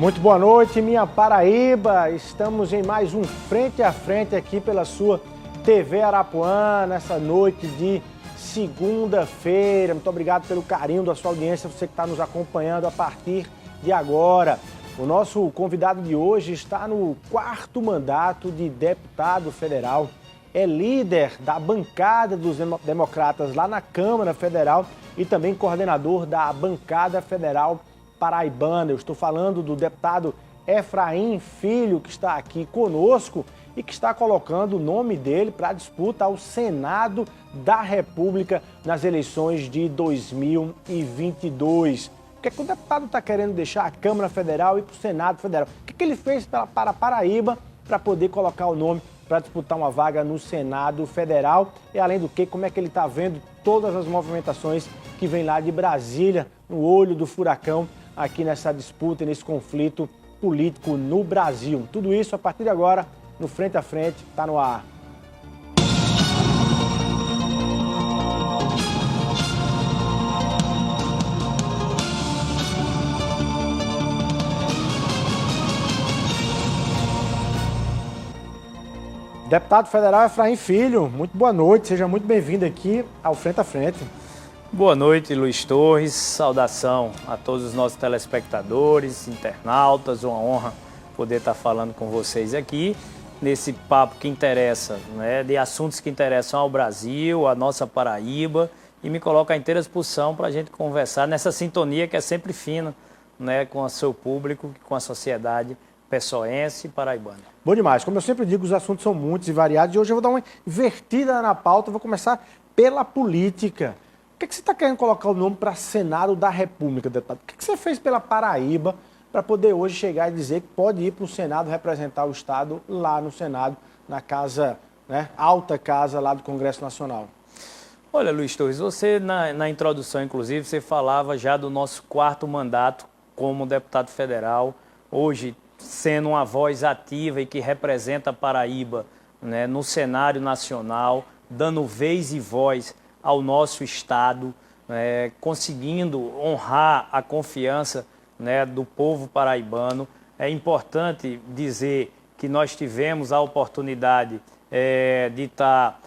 Muito boa noite, minha Paraíba. Estamos em mais um Frente a Frente aqui pela sua TV Arapuã, nessa noite de segunda-feira. Muito obrigado pelo carinho da sua audiência, você que está nos acompanhando a partir de agora. O nosso convidado de hoje está no 4º mandato de deputado federal, é líder da bancada dos democratas lá na Câmara Federal e também coordenador da bancada federal paraibana. Eu estou falando do deputado Efraim Filho, que está aqui conosco e que está colocando o nome dele para a disputa ao Senado da República nas eleições de 2022. O que é que o deputado está querendo deixar a Câmara Federal e para o Senado Federal? O que é que ele fez para Paraíba para poder colocar o nome para disputar uma vaga no Senado Federal? E além do que, como é que ele está vendo todas as movimentações que vêm lá de Brasília, no olho do furacão, aqui nessa disputa e nesse conflito político no Brasil. Tudo isso a partir de agora, no Frente a Frente, está no ar. Deputado federal Efraim Filho, muito boa noite, seja muito bem-vindo aqui ao Frente a Frente. Boa noite, Luiz Torres. Saudação a todos os nossos telespectadores, internautas. Uma honra poder estar falando com vocês aqui nesse papo que interessa, né, de assuntos que interessam ao Brasil, à nossa Paraíba, e me coloca à inteira disposição para a gente conversar nessa sintonia que é sempre fina, né, com o seu público, com a sociedade pessoense e paraibana. Bom demais. Como eu sempre digo, os assuntos são muitos e variados e hoje eu vou dar uma invertida na pauta, vou começar pela política. Por que você está querendo colocar o nome para Senado da República, deputado? O que você fez pela Paraíba para poder hoje chegar e dizer que pode ir para o Senado representar o Estado lá no Senado, na casa, né, alta casa lá do Congresso Nacional? Olha, Luiz Torres, você na introdução, inclusive, você falava já do nosso 4º mandato como deputado federal, hoje sendo uma voz ativa e que representa a Paraíba, né, no cenário nacional, dando vez e voz ao nosso Estado, conseguindo honrar a confiança, né, do povo paraibano. É importante dizer que nós tivemos a oportunidade de estar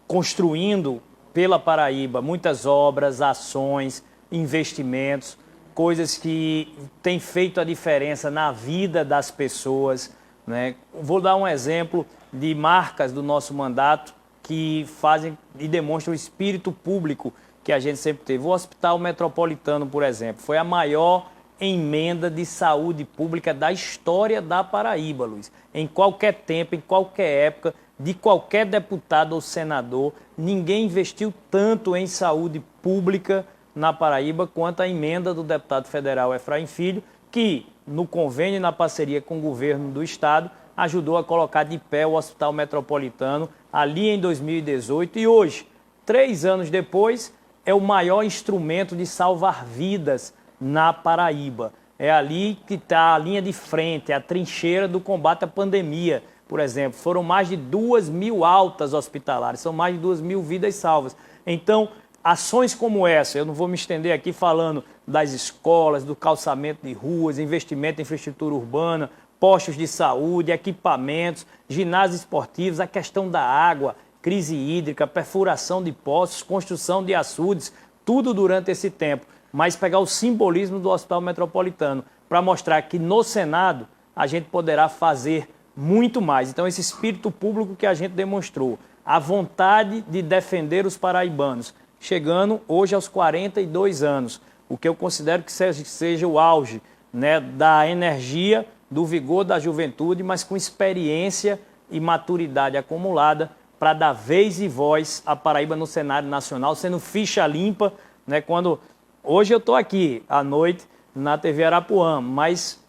construindo pela Paraíba muitas obras, ações, investimentos, coisas que têm feito a diferença na vida das pessoas, né? Vou dar um exemplo de marcas do nosso mandato que fazem e demonstram o espírito público que a gente sempre teve. O Hospital Metropolitano, por exemplo, foi a maior emenda de saúde pública da história da Paraíba, Luiz. Em qualquer tempo, em qualquer época, de qualquer deputado ou senador, ninguém investiu tanto em saúde pública na Paraíba quanto a emenda do deputado federal Efraim Filho, que, no convênio e na parceria com o governo do Estado, ajudou a colocar de pé o Hospital Metropolitano ali em 2018 e hoje, 3 anos depois, é o maior instrumento de salvar vidas na Paraíba. É ali que está a linha de frente, a trincheira do combate à pandemia, por exemplo. Foram mais de 2.000 altas hospitalares, são mais de 2.000 vidas salvas. Então, ações como essa, eu não vou me estender aqui falando das escolas, do calçamento de ruas, investimento em infraestrutura urbana, postos de saúde, equipamentos, ginásios esportivos, a questão da água, crise hídrica, perfuração de poços, construção de açudes, tudo durante esse tempo. Mas pegar o simbolismo do Hospital Metropolitano para mostrar que no Senado a gente poderá fazer muito mais. Então, esse espírito público que a gente demonstrou, a vontade de defender os paraibanos, chegando hoje aos 42 anos, o que eu considero que seja o auge, né, da energia, do vigor da juventude, mas com experiência e maturidade acumulada para dar vez e voz à Paraíba no cenário nacional, sendo ficha limpa, né, quando hoje eu estou aqui à noite na TV Arapuã, mas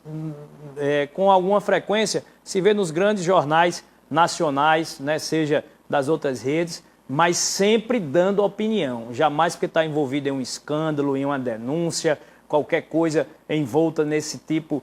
com alguma frequência se vê nos grandes jornais nacionais, né, seja das outras redes, mas sempre dando opinião, jamais porque está envolvido em um escândalo, em uma denúncia, qualquer coisa envolta nesse tipo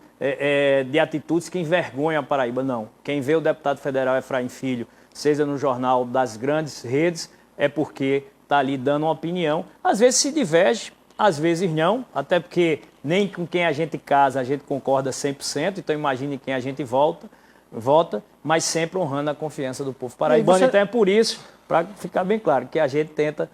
de atitudes que envergonham a Paraíba. Não. Quem vê o deputado federal Efraim Filho, seja no jornal das grandes redes, é porque está ali dando uma opinião. Às vezes se diverge, Às vezes não, até porque nem com quem a gente casa a gente concorda 100%, então imagine quem a gente vota, mas sempre honrando a confiança do povo paraibano. Então é por isso, para ficar bem claro, que a gente tenta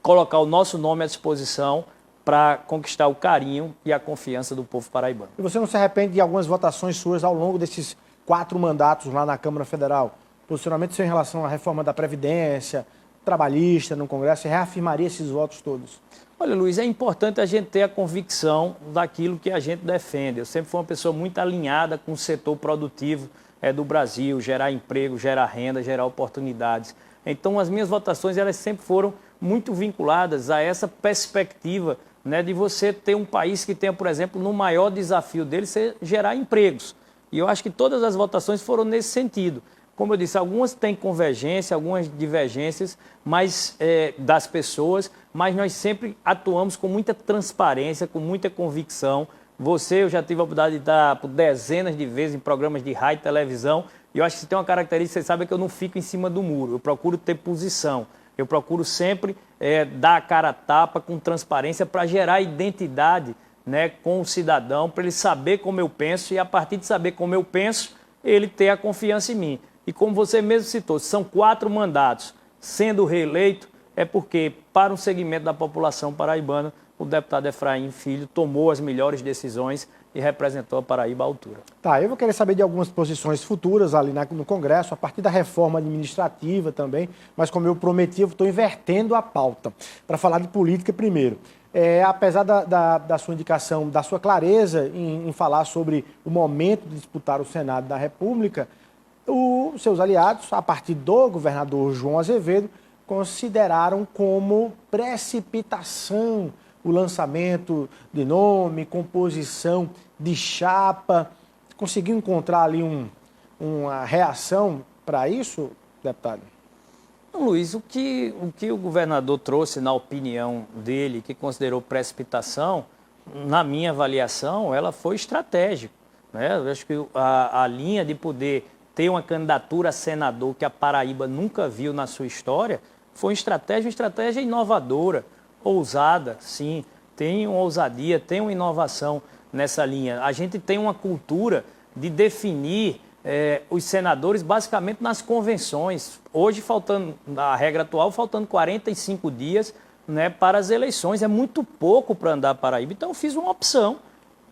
colocar o nosso nome à disposição para conquistar o carinho e a confiança do povo paraibano. E você não se arrepende de algumas votações suas ao longo desses 4 mandatos lá na Câmara Federal? Posicionamento seu em relação à reforma da Previdência, trabalhista no Congresso, você reafirmaria esses votos todos? Olha, Luiz, é importante a gente ter a convicção daquilo que a gente defende. Eu sempre fui uma pessoa muito alinhada com o setor produtivo do Brasil, gerar emprego, gerar renda, gerar oportunidades. Então, as minhas votações elas sempre foram muito vinculadas a essa perspectiva, né, de você ter um país que tenha, por exemplo, no maior desafio dele ser gerar empregos. E eu acho que todas as votações foram nesse sentido. Como eu disse, algumas têm convergência, algumas divergências das pessoas, mas nós sempre atuamos com muita transparência, com muita convicção. Eu já tive a oportunidade de estar por dezenas de vezes em programas de rádio e televisão, e eu acho que tem uma característica, você sabe, que eu não fico em cima do muro, eu procuro ter posição, eu procuro sempre dar a cara a tapa com transparência para gerar identidade, né, com o cidadão, para ele saber como eu penso e, a partir de saber como eu penso, ele ter a confiança em mim. E como você mesmo citou, são 4 mandatos sendo reeleito, é porque, para um segmento da população paraibana, o deputado Efraim Filho tomou as melhores decisões e representou a Paraíba à altura. Tá, eu vou querer saber de algumas posições futuras ali no Congresso, a partir da reforma administrativa também, mas como eu prometi, eu estou invertendo a pauta para falar de política primeiro. Apesar da sua indicação, da sua clareza em falar sobre o momento de disputar o Senado da República, os seus aliados, a partir do governador João Azevedo, consideraram como precipitação o lançamento de nome, composição de chapa. Conseguiu encontrar ali uma reação para isso, deputado? Luiz, o que o governador trouxe na opinião dele, que considerou precipitação, na minha avaliação, ela foi estratégica, né? Eu acho que a linha de poder ter uma candidatura a senador que a Paraíba nunca viu na sua história, foi uma estratégia inovadora, ousada, sim, tem uma ousadia, tem uma inovação nessa linha. A gente tem uma cultura de definir os senadores basicamente nas convenções. Hoje, na regra atual, faltando 45 dias, né, para as eleições. É muito pouco para andar a Paraíba. Então, eu fiz uma opção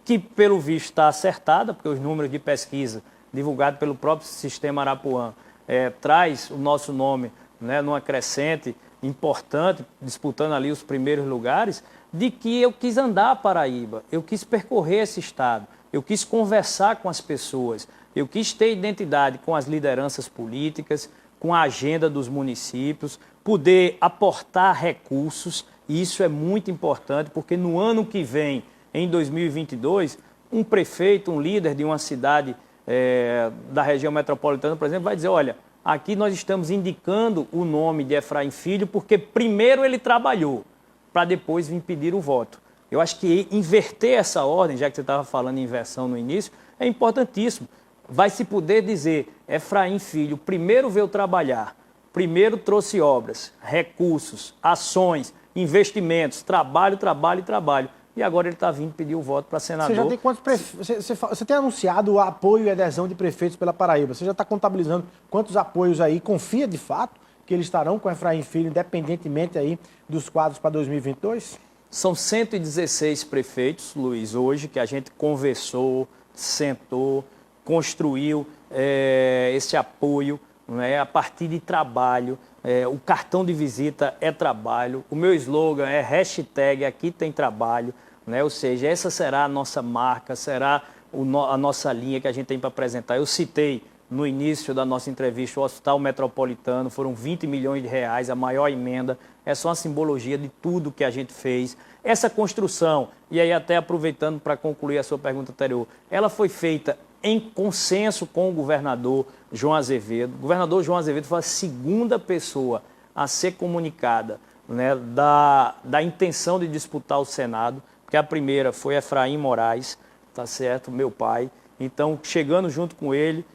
que, pelo visto, está acertada, porque os números de pesquisa divulgados pelo próprio Sistema Arapuã traz o nosso nome, né, numa crescente importante, disputando ali os primeiros lugares, de que eu quis andar a Paraíba, eu quis percorrer esse estado, eu quis conversar com as pessoas, eu quis ter identidade com as lideranças políticas, com a agenda dos municípios, poder aportar recursos, e isso é muito importante, porque no ano que vem, em 2022, um prefeito, um líder de uma cidade da região metropolitana, por exemplo, vai dizer, olha, aqui nós estamos indicando o nome de Efraim Filho porque primeiro ele trabalhou, para depois vir pedir o voto. Eu acho que inverter essa ordem, já que você estava falando em inversão no início, é importantíssimo. Vai se poder dizer, Efraim Filho primeiro veio trabalhar, primeiro trouxe obras, recursos, ações, investimentos, trabalho, e agora ele está vindo pedir o voto para senador. Você já tem quantos Você tem anunciado o apoio e adesão de prefeitos pela Paraíba. Você já está contabilizando quantos apoios aí? Confia de fato que eles estarão com Efraim Filho, independentemente aí dos quadros para 2022? São 116 prefeitos, Luiz, hoje, que a gente conversou, sentou, construiu esse apoio, né, a partir de trabalho. O cartão de visita é trabalho. O meu slogan é #aqui tem trabalho. Né? Ou seja, essa será a nossa marca, será a nossa linha que a gente tem para apresentar. Eu citei no início da nossa entrevista o Hospital Metropolitano, foram 20 milhões de reais, a maior emenda. É só uma simbologia de tudo que a gente fez. Essa construção, e aí até aproveitando para concluir a sua pergunta anterior, ela foi feita em consenso com o governador João Azevedo. O governador João Azevedo foi a segunda pessoa a ser comunicada, né, da intenção de disputar o Senado, porque a primeira foi Efraim Moraes, tá certo, meu pai. Então, chegando junto com ele,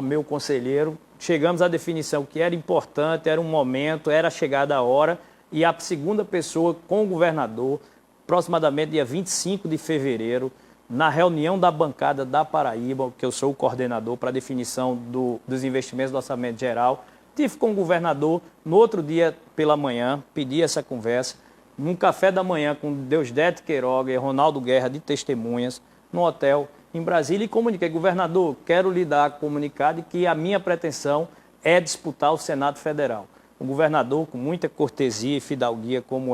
meu conselheiro, chegamos à definição que era importante, era um momento, era chegada a hora, e a segunda pessoa com o governador, aproximadamente dia 25 de fevereiro, na reunião da bancada da Paraíba, que eu sou o coordenador para a definição dos investimentos do Orçamento Geral. Tive com o governador, no outro dia pela manhã, pedi essa conversa, num café da manhã com Deusdedito Queiroga e Ronaldo Guerra de testemunhas, no hotel em Brasília, e comuniquei: governador, quero lhe dar comunicado que a minha pretensão é disputar o Senado Federal. O governador, com muita cortesia e fidalguia, como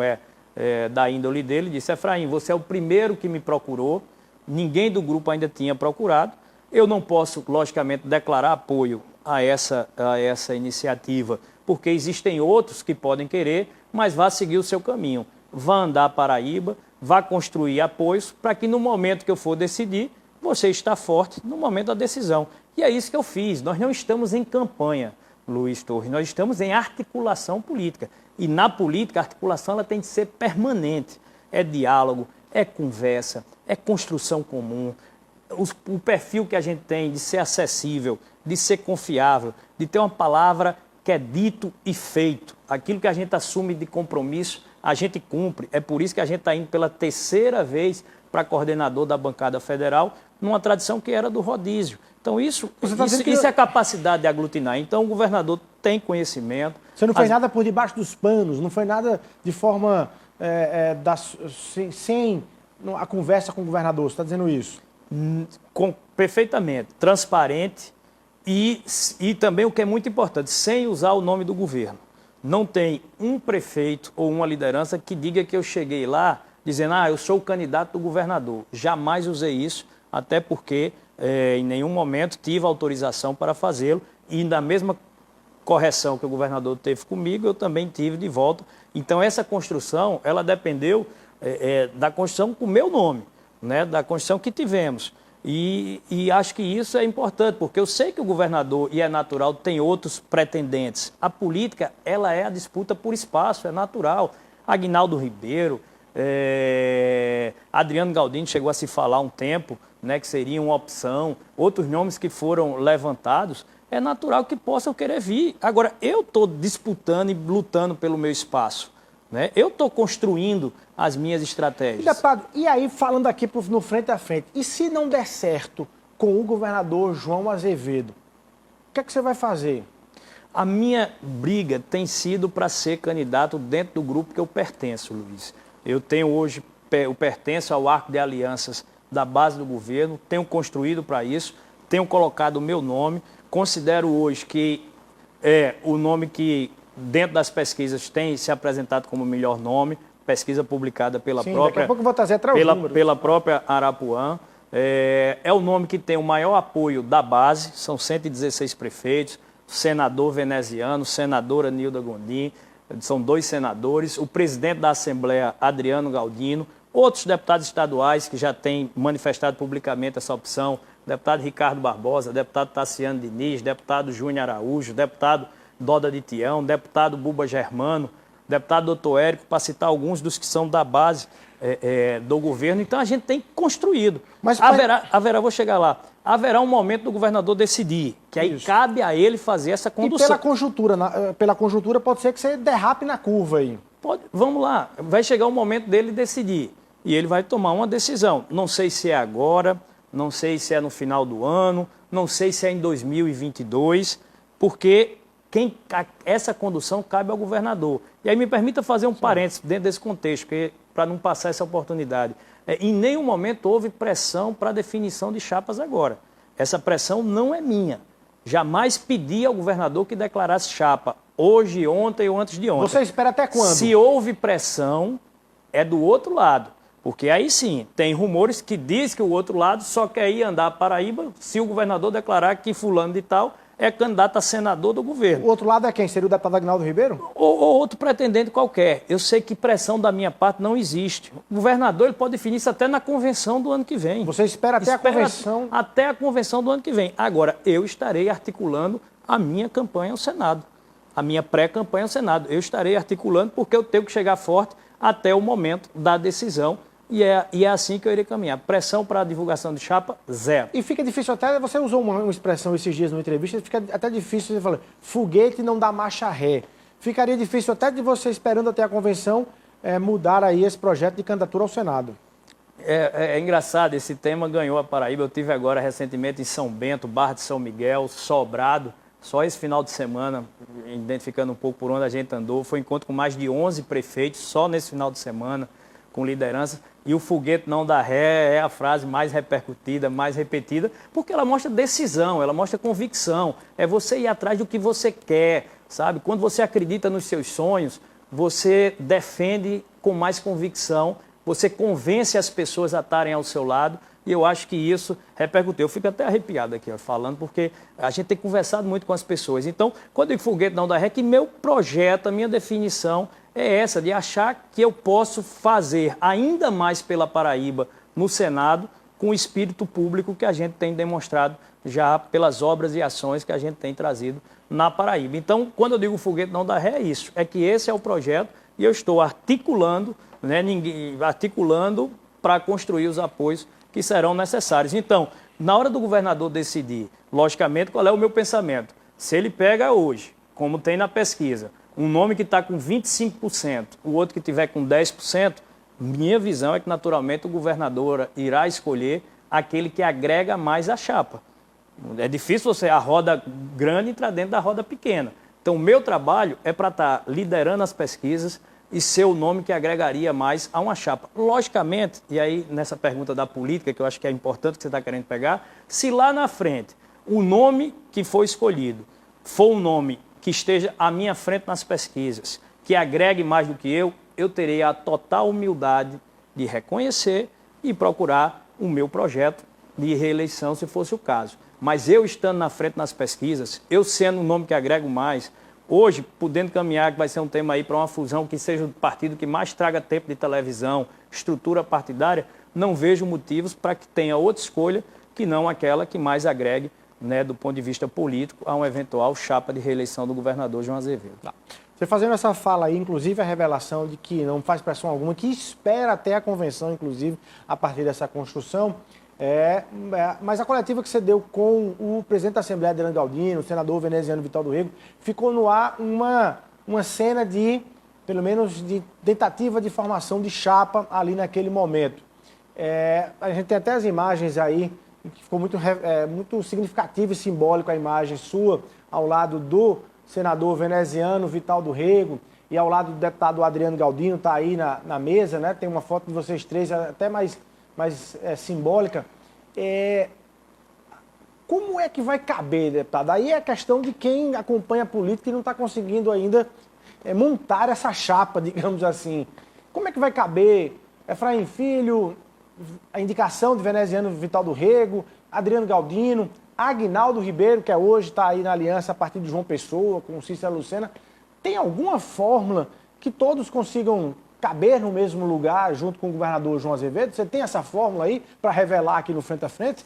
da índole dele, disse: Efraim, você é o primeiro que me procurou, ninguém do grupo ainda tinha procurado, eu não posso, logicamente, declarar apoio a essa iniciativa, porque existem outros que podem querer, mas vá seguir o seu caminho, vá andar a Paraíba, vá construir apoios, para que no momento que eu for decidir, você está forte no momento da decisão. E é isso que eu fiz. Nós não estamos em campanha, Luiz Torres, nós estamos em articulação política. E na política, a articulação ela tem de ser permanente. É diálogo, é conversa, é construção comum. O perfil que a gente tem de ser acessível, de ser confiável, de ter uma palavra que é dito e feito. Aquilo que a gente assume de compromisso, a gente cumpre. É por isso que a gente está indo pela terceira vez para coordenador da bancada federal, numa tradição que era do rodízio. Então, isso é a capacidade de aglutinar. Então, o governador tem conhecimento. Você não fez nada por debaixo dos panos, não foi nada de forma sem a conversa com o governador, você está dizendo isso? Perfeitamente, transparente e também, o que é muito importante, sem usar o nome do governo. Não tem um prefeito ou uma liderança que diga que eu cheguei lá dizendo: eu sou o candidato do governador. Jamais usei isso, até porque em nenhum momento tive autorização para fazê-lo, e na mesma correção que o governador teve comigo, eu também tive de volta. Então, essa construção, ela dependeu da construção com o meu nome, né, da construção que tivemos. E acho que isso é importante, porque eu sei que o governador, e é natural, tem outros pretendentes. A política, ela é a disputa por espaço, é natural. Aguinaldo Ribeiro, Adriano Galdino chegou a se falar um tempo, né, que seria uma opção, outros nomes que foram levantados, é natural que possam querer vir. Agora, eu estou disputando e lutando pelo meu espaço, né? Eu estou construindo as minhas estratégias. Deputado, e aí, falando aqui no frente a frente, e se não der certo com o governador João Azevedo, o que é que você vai fazer? A minha briga tem sido para ser candidato dentro do grupo que eu pertenço, Luiz. Eu tenho hoje, eu pertenço ao arco de alianças da base do governo, tenho construído para isso, tenho colocado o meu nome, considero hoje que é o nome que, dentro das pesquisas, tem se apresentado como o melhor nome, pesquisa publicada pela própria... Daqui a pouco eu vou trazer atrás os números. Pela própria Arapuã. É o nome que tem o maior apoio da base, são 116 prefeitos, senador veneziano, senadora Nilda Gondim, são 2 senadores, o presidente da Assembleia, Adriano Galdino, outros deputados estaduais que já têm manifestado publicamente essa opção, deputado Ricardo Barbosa, deputado Tassiano Diniz, deputado Júnior Araújo, deputado Doda de Tião, deputado Buba Germano, deputado Doutor Érico, para citar alguns dos que são da base do governo. Então, a gente tem construído. Mas vou chegar lá, haverá um momento do governador decidir, que aí cabe a ele fazer essa condução. E pela conjuntura pode ser que você derrape na curva aí. Vamos lá, vai chegar o momento dele decidir, e ele vai tomar uma decisão. Não sei se é agora, não sei se é no final do ano, não sei se é em 2022, porque essa condução cabe ao governador. E aí me permita fazer um parênteses dentro desse contexto, para não passar essa oportunidade. Em nenhum momento houve pressão para definição de chapas agora. Essa pressão não é minha. Jamais pedi ao governador que declarasse chapa hoje, ontem ou antes de ontem. Você espera até quando? Se houve pressão, é do outro lado. Porque aí sim, tem rumores que diz que o outro lado só quer ir andar a Paraíba se o governador declarar que fulano de tal é candidato a senador do governo. O outro lado é quem? Seria o deputado Aguinaldo Ribeiro? Ou outro pretendente qualquer. Eu sei que pressão da minha parte não existe. O governador ele pode definir isso até na convenção do ano que vem. Você espera até a convenção? Até a convenção do ano que vem. Agora, eu estarei articulando a minha campanha ao Senado. A minha pré-campanha ao Senado. Eu estarei articulando porque eu tenho que chegar forte até o momento da decisão. E é assim que eu irei caminhar. Pressão para a divulgação de chapa, zero. E fica difícil até, você usou uma expressão esses dias numa entrevista, fica até difícil você falar, foguete não dá marcha ré. Ficaria difícil até de você esperando até a convenção, mudar aí esse projeto de candidatura ao Senado. É engraçado, esse tema ganhou a Paraíba. Eu tive agora recentemente em São Bento, Barra de São Miguel, Sobrado, só esse final de semana, identificando um pouco por onde a gente andou. Foi um encontro com mais de 11 prefeitos, só nesse final de semana, com liderança. E o foguete não dá ré é a frase mais repercutida, mais repetida, porque ela mostra decisão, ela mostra convicção. É você ir atrás do que você quer, sabe? Quando você acredita nos seus sonhos, você defende com mais convicção, você convence as pessoas a estarem ao seu lado, e eu acho que isso repercutiu. Eu fico até arrepiado aqui, ó, falando, porque a gente tem conversado muito com as pessoas. Então, quando eu digo foguete não dá ré, que meu projeto, a minha definição é essa, de achar que eu posso fazer ainda mais pela Paraíba no Senado, com o espírito público que a gente tem demonstrado já pelas obras e ações que a gente tem trazido na Paraíba. Então, quando eu digo foguete não dá ré, é isso, é que esse é o projeto e eu estou articulando, articulando para construir os apoios que serão necessários. Então, na hora do governador decidir, logicamente, qual é o meu pensamento? Se ele pega hoje, como tem na pesquisa, um nome que está com 25%, o outro que tiver com 10%, minha visão é que, naturalmente, o governador irá escolher aquele que agrega mais a chapa. É difícil a roda grande entrar dentro da roda pequena. Então, o meu trabalho é para estar liderando as pesquisas e ser o nome que agregaria mais a uma chapa. Logicamente, e aí nessa pergunta da política, que eu acho que é importante que você está querendo pegar, se lá na frente o nome que for escolhido for um nome que esteja à minha frente nas pesquisas, que agregue mais do que eu terei a total humildade de reconhecer e procurar o meu projeto de reeleição, se fosse o caso. Mas eu estando na frente nas pesquisas, eu sendo o nome que agrego mais, hoje, podendo caminhar, que vai ser um tema aí para uma fusão que seja o partido que mais traga tempo de televisão, estrutura partidária, não vejo motivos para que tenha outra escolha que não aquela que mais agregue, do ponto de vista político, a uma eventual chapa de reeleição do governador João Azevedo. Você fazendo essa fala aí, inclusive a revelação de que não faz pressão alguma, que espera até a convenção, inclusive, a partir dessa construção, mas a coletiva que você deu com o presidente da Assembleia, Adriano Galdino, o senador veneziano Vital do Rego, ficou no ar uma cena de, pelo menos, de tentativa de formação de chapa ali naquele momento. A gente tem até as imagens aí, que ficou muito significativo e simbólico a imagem sua, ao lado do senador veneziano Vital do Rego e ao lado do deputado Adriano Galdino, está aí na mesa, né? Tem uma foto de vocês três até mais simbólica. Como é que vai caber, deputado? Aí é a questão de quem acompanha a política e não está conseguindo ainda montar essa chapa, digamos assim. Como é que vai caber Efraim Filho, a indicação de veneziano Vital do Rego, Adriano Galdino, Aguinaldo Ribeiro, que hoje está aí na aliança a partir de João Pessoa, com Cícero Lucena? Tem alguma fórmula que todos consigam caber no mesmo lugar junto com o governador João Azevedo? Você tem essa fórmula aí para revelar aqui no Frente a Frente?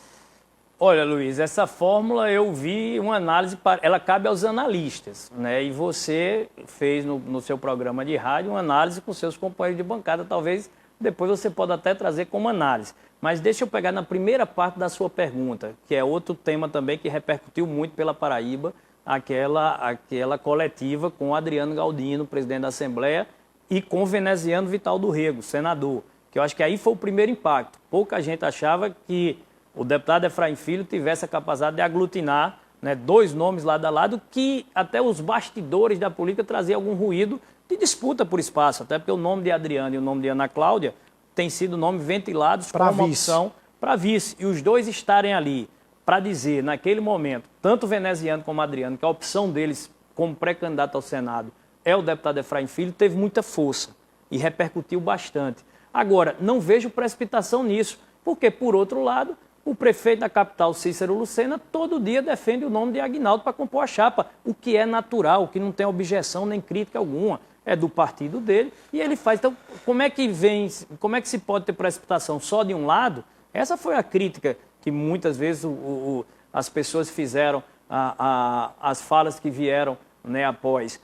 Olha, Luiz, essa fórmula eu vi uma análise, ela cabe aos analistas, né? E você fez no seu programa de rádio uma análise com seus companheiros de bancada, talvez depois você pode até trazer como análise. Mas deixa eu pegar na primeira parte da sua pergunta, que é outro tema também que repercutiu muito pela Paraíba, aquela coletiva com o Adriano Galdino, presidente da Assembleia, e com o veneziano Vital do Rego, senador, que eu acho que aí foi o primeiro impacto. Pouca gente achava que o deputado Efraim Filho tivesse a capacidade de aglutinar, dois nomes lado a lado, que até os bastidores da política traziam algum ruído de disputa por espaço, até porque o nome de Adriano e o nome de Ana Cláudia têm sido nomes ventilados para uma opção para vice. E os dois estarem ali para dizer, naquele momento, tanto o veneziano como o Adriano, que a opção deles como pré-candidato ao Senado é o deputado Efraim Filho, teve muita força e repercutiu bastante. Agora, não vejo precipitação nisso, porque, por outro lado, o prefeito da capital, Cícero Lucena, todo dia defende o nome de Aguinaldo para compor a chapa, o que é natural, o que não tem objeção nem crítica alguma, é do partido dele e ele faz. Então, como é que se pode ter precipitação só de um lado? Essa foi a crítica que muitas vezes as pessoas fizeram, as falas que vieram após.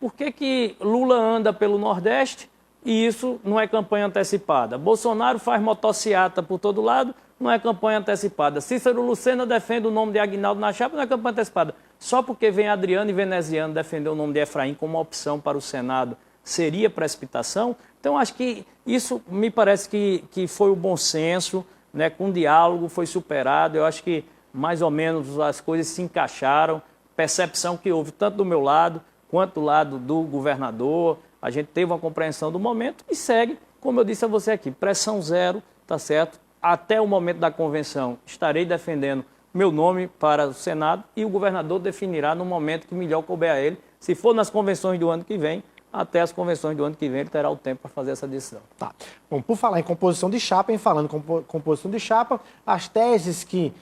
Por que Lula anda pelo Nordeste e isso não é campanha antecipada? Bolsonaro faz motociata por todo lado, não é campanha antecipada. Cícero Lucena defende o nome de Aguinaldo na chapa, não é campanha antecipada. Só porque vem Adriano e veneziano defender o nome de Efraim como uma opção para o Senado seria precipitação. Então, acho que isso me parece que foi o bom senso, né, com diálogo, foi superado. Eu acho que mais ou menos as coisas se encaixaram, percepção que houve tanto do meu lado quanto do lado do governador. A gente teve uma compreensão do momento e segue, como eu disse a você aqui, pressão zero, tá certo? Até o momento da convenção estarei defendendo meu nome para o Senado e o governador definirá no momento que melhor couber a ele. Se for nas convenções do ano que vem, até as convenções do ano que vem ele terá o tempo para fazer essa decisão. Tá. Bom, por falar em composição de chapa, falando em composição de chapa, as teses que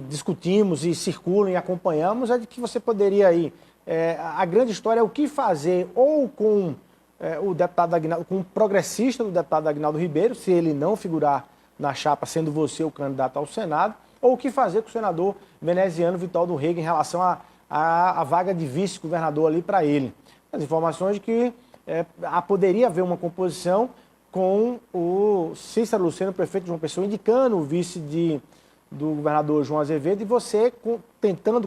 discutimos e circulam e acompanhamos é de que você poderia ir. A grande história é o que fazer ou com o deputado Aguinaldo, com o progressista do deputado Aguinaldo Ribeiro, se ele não figurar na chapa, sendo você o candidato ao Senado, ou o que fazer com o senador veneziano Vitaldo Rego em relação à vaga de vice-governador ali para ele. As informações de que poderia haver uma composição com o Cícero Lucena, prefeito de João Pessoa, indicando o vice do governador João Azevedo e você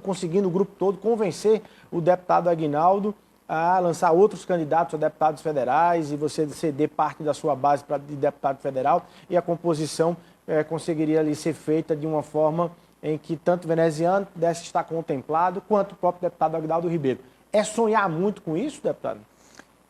conseguindo o grupo todo convencer o deputado Aguinaldo a lançar outros candidatos a deputados federais e você ceder parte da sua base de deputado federal e a composição conseguiria ali ser feita de uma forma em que tanto o veneziano pudesse estar contemplado quanto o próprio deputado Aguinaldo Ribeiro. É sonhar muito com isso, deputado?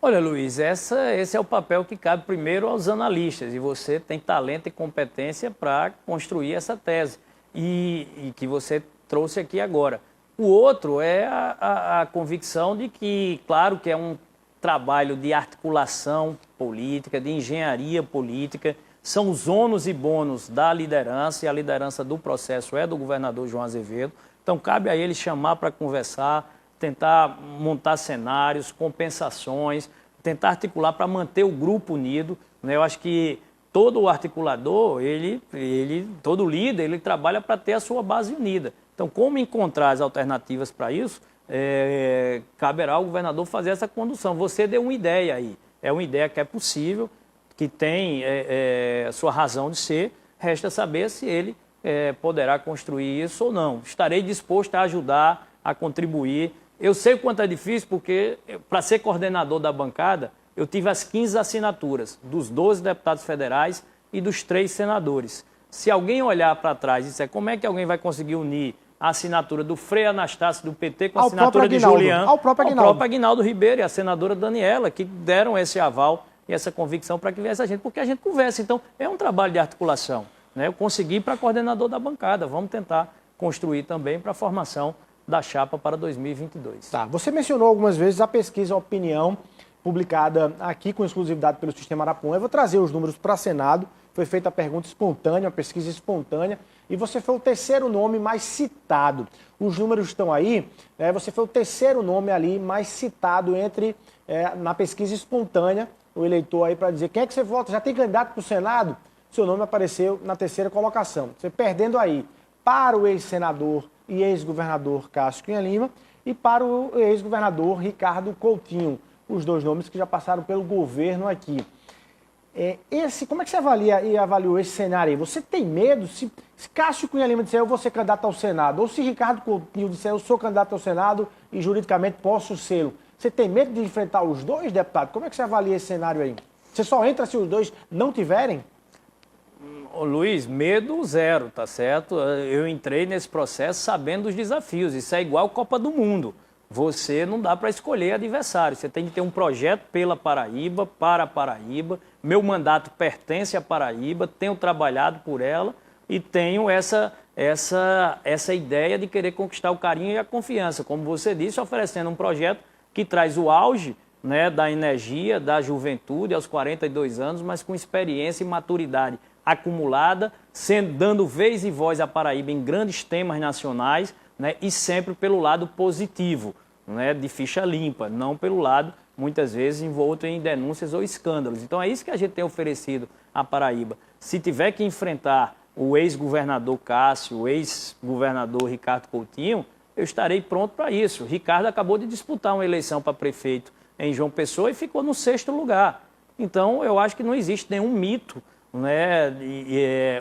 Olha, Luiz, esse é o papel que cabe primeiro aos analistas e você tem talento e competência para construir essa tese e que você trouxe aqui agora. O outro é a convicção de que, claro que é um trabalho de articulação política, de engenharia política, são os ônus e bônus da liderança e a liderança do processo é do governador João Azevedo. Então, cabe a ele chamar para conversar, tentar montar cenários, compensações, tentar articular para manter o grupo unido, né? Eu acho que todo articulador, todo líder, ele trabalha para ter a sua base unida. Então, como encontrar as alternativas para isso, caberá ao governador fazer essa condução. Você deu uma ideia aí, é uma ideia que é possível, que tem sua razão de ser, resta saber se ele poderá construir isso ou não. Estarei disposto a ajudar, a contribuir. Eu sei o quanto é difícil, porque para ser coordenador da bancada, eu tive as 15 assinaturas dos 12 deputados federais e dos 3 senadores. Se alguém olhar para trás e disser como é que alguém vai conseguir unir a assinatura do Frei Anastácio do PT com a assinatura de Juliano, ao próprio Aguinaldo Ribeiro e a senadora Daniela, que deram esse aval e essa convicção para que viesse a gente, porque a gente conversa. Então, é um trabalho de articulação, né? Eu consegui para coordenador da bancada, vamos tentar construir também para a formação da chapa para 2022. Tá, você mencionou algumas vezes a pesquisa Opinião, publicada aqui com exclusividade pelo Sistema Arapuã. Eu vou trazer os números para o Senado. Foi feita a pergunta espontânea, a pesquisa espontânea, e você foi o terceiro nome mais citado. Os números estão aí, você foi o terceiro nome ali mais citado na pesquisa espontânea, o eleitor aí para dizer quem é que você vota, já tem candidato para o Senado? Seu nome apareceu na terceira colocação. Você perdendo aí para o ex-senador e ex-governador Cássio Cunha Lima e para o ex-governador Ricardo Coutinho, os dois nomes que já passaram pelo governo aqui. Como é que você avalia e avaliou esse cenário aí? Você tem medo, se Cássio Cunha Lima disser eu vou ser candidato ao Senado, ou se Ricardo Coutinho disser eu sou candidato ao Senado e juridicamente posso sê-lo, você tem medo de enfrentar os dois, deputado? Como é que você avalia esse cenário aí? Você só entra se os dois não tiverem? Ô, Luiz, medo zero, tá certo? Eu entrei nesse processo sabendo dos desafios. Isso é igual Copa do Mundo. Você não dá para escolher adversário. Você tem que ter um projeto pela Paraíba, para a Paraíba. Meu mandato pertence à Paraíba, tenho trabalhado por ela e tenho essa ideia de querer conquistar o carinho e a confiança. Como você disse, oferecendo um projeto que traz o auge, né, da energia, da juventude aos 42 anos, mas com experiência e maturidade acumulada, dando vez e voz à Paraíba em grandes temas nacionais, né, e sempre pelo lado positivo, né, de ficha limpa, não pelo lado, muitas vezes, envolto em denúncias ou escândalos. Então é isso que a gente tem oferecido à Paraíba. Se tiver que enfrentar o ex-governador Cássio, o ex-governador Ricardo Coutinho, eu estarei pronto para isso. O Ricardo acabou de disputar uma eleição para prefeito em João Pessoa e ficou no 6º lugar. Então, eu acho que não existe nenhum mito, né,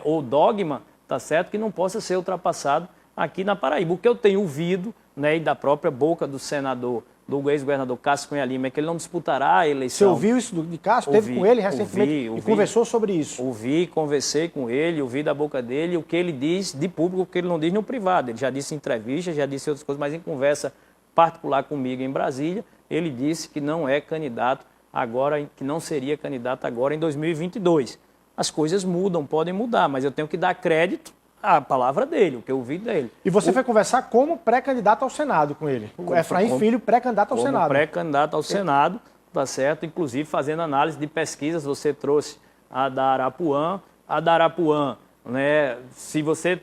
ou dogma, tá certo, que não possa ser ultrapassado aqui na Paraíba. O que eu tenho ouvido, né, e da própria boca do senador do ex-governador Cássio Cunha Lima é que ele não disputará a eleição. Você ouviu isso de Cássio? Teve com ele recentemente ouvi, e conversou sobre isso? Ouvi, conversei com ele, ouvi da boca dele o que ele diz de público, o que ele não diz no privado. Ele já disse em entrevista, já disse outras coisas, mas em conversa particular comigo em Brasília, ele disse que não é candidato agora, que não seria candidato agora em 2022. As coisas mudam, podem mudar, mas eu tenho que dar crédito à palavra dele, o que eu ouvi dele. E você foi conversar como pré-candidato ao Senado com ele? O Efraim Filho, pré-candidato ao Senado. Pré-candidato ao Senado, tá certo? Inclusive fazendo análise de pesquisas, você trouxe a da Arapuã. A da Arapuã, né, se você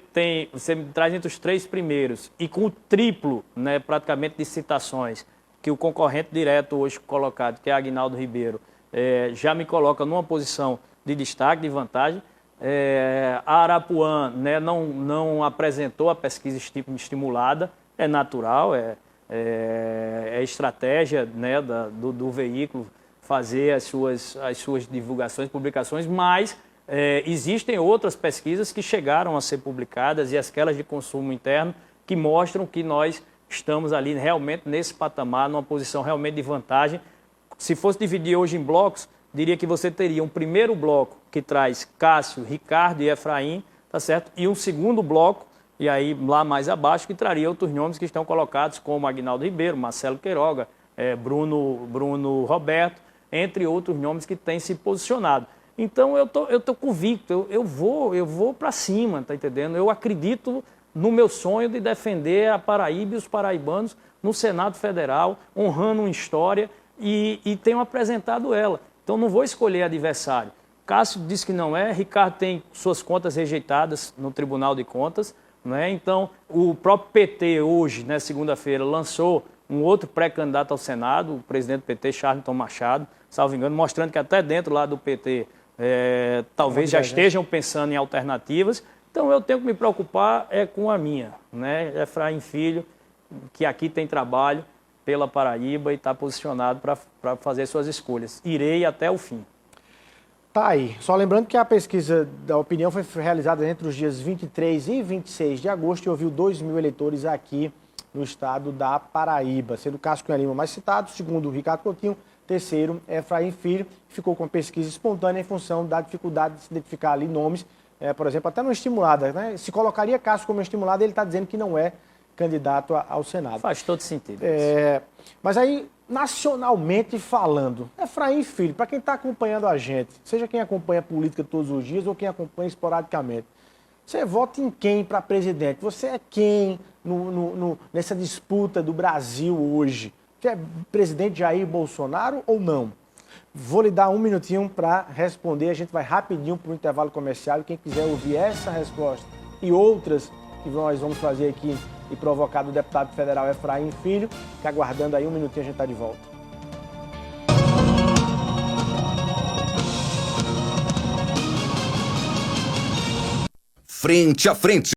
me traz entre os 3 primeiros e com o triplo, né, praticamente de citações, que o concorrente direto hoje colocado, que é Aguinaldo Ribeiro, já me coloca numa posição de destaque, de vantagem. A Arapuã, né, não apresentou a pesquisa estimulada, é natural, é estratégia, né, do veículo fazer as suas divulgações, publicações, mas existem outras pesquisas que chegaram a ser publicadas e aquelas de consumo interno que mostram que nós estamos ali realmente nesse patamar, numa posição realmente de vantagem. Se fosse dividir hoje em blocos, diria que você teria um primeiro bloco que traz Cássio, Ricardo e Efraim, tá certo? E um segundo bloco, e aí lá mais abaixo, que traria outros nomes que estão colocados, como Aguinaldo Ribeiro, Marcelo Queiroga, Bruno Roberto, entre outros nomes que têm se posicionado. Então eu tô convicto, eu vou para cima, tá entendendo? Eu acredito no meu sonho de defender a Paraíba e os paraibanos no Senado Federal, honrando uma história e tenho apresentado ela. Então não vou escolher adversário. Cássio disse que não é, Ricardo tem suas contas rejeitadas no Tribunal de Contas, né? Então o próprio PT hoje, né, segunda-feira, lançou um outro pré-candidato ao Senado, o presidente do PT, Charlton Machado, salvo engano, mostrando que até dentro lá do PT talvez já estejam pensando em alternativas. Então eu tenho que me preocupar com a minha, né? Efraim Filho, que aqui tem trabalho pela Paraíba e está posicionado para fazer suas escolhas. Irei até o fim. Tá aí. Só lembrando que a pesquisa da opinião foi realizada entre os dias 23 e 26 de agosto e ouviu 2.000 eleitores aqui no estado da Paraíba, sendo Cássio Cunha Lima mais citado, segundo Ricardo Coutinho, terceiro Efraim Filho, ficou com a pesquisa espontânea em função da dificuldade de se identificar ali nomes, por exemplo, até no estimulada, né? Se colocaria Cássio como estimulado, ele está dizendo que não é candidato ao Senado. Faz todo sentido. Mas aí, nacionalmente falando, Efraim Filho, para quem está acompanhando a gente, seja quem acompanha a política todos os dias ou quem acompanha esporadicamente, você vota em quem para presidente? Você é quem nessa disputa do Brasil hoje? Você é presidente Jair Bolsonaro ou não? Vou lhe dar um minutinho para responder, a gente vai rapidinho para o intervalo comercial e quem quiser ouvir essa resposta e outras que nós vamos fazer aqui e provocar do deputado federal Efraim Filho, que aguardando aí um minutinho a gente está de volta. Frente a frente.